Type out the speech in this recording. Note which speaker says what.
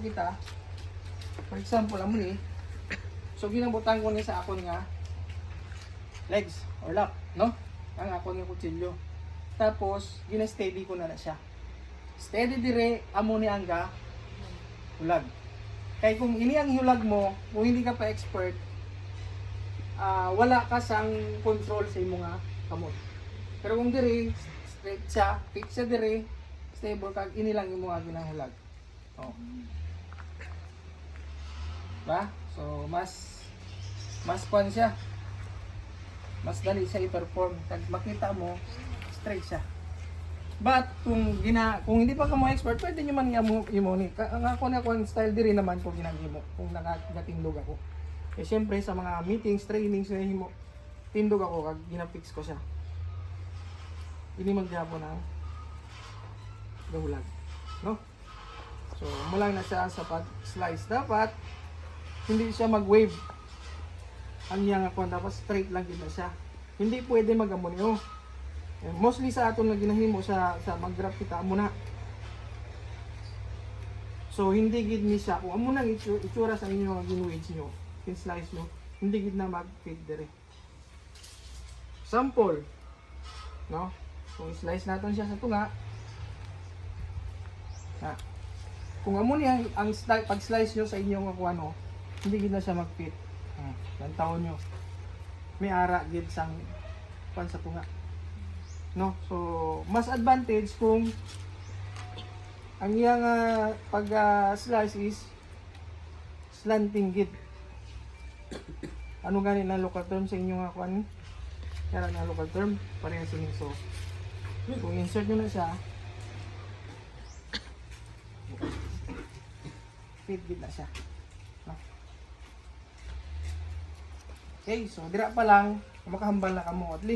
Speaker 1: kita. For example, amo ni. So ginabutan ko ni sa akon nga legs or lap, no? Ang akon nga kutsilyo. Tapos gina-steady ko na siya. Steady dire amo ni angga hulag. Kay kung ini ang hulag mo, kung hindi ka pa expert, wala ka sang control sa imong nga kamot. Pero kung dire straight siya, fix siya dire, stable kag ini lang imong nga ginahulag. Oh. Ba? So mas kwan siya. Mas dali siya i-perform. Kag makita mo straight siya. But kung hindi pa ka mo expert, pwede nyo man imo ni. Ang ako na kung style diri naman ko ginahimo kung nagatindog ako. Eh syempre sa mga meetings, trainings na himo, tindog ako kag ginafix ko siya. Ini magyapon ang gahulag, no? So mula na siya sa pag-slice. Dapat hindi siya mag-wave. Ang yang ako dapat straight lang gid na siya. Hindi pwede mag-amonyo. Mostly sa aton nga ginahimo sa mag-graph kita muna. So hindi gid ni siya kung amo nang itsura sa inyo nga gin-wedge nyo, slice nyo, hindi gid na mag-fit dire. Sample, no? Kung slice natin siya sa tunga. Kung amo ni ang pag-slice nyo sa inyong ano, hindi gid na siya mag-fit. Lantaw nyo. May ara gid sang pan sa tunga. No? So, mas advantage kung ang iyang pag-slice is slanting gid. Ano gani na local term sa inyo nga kuan? Kaya na local term, parehas yun. So, kung insert nyo na siya, fit gid na siya. No? Okay, so dira pa lang, makahambal na kamo at least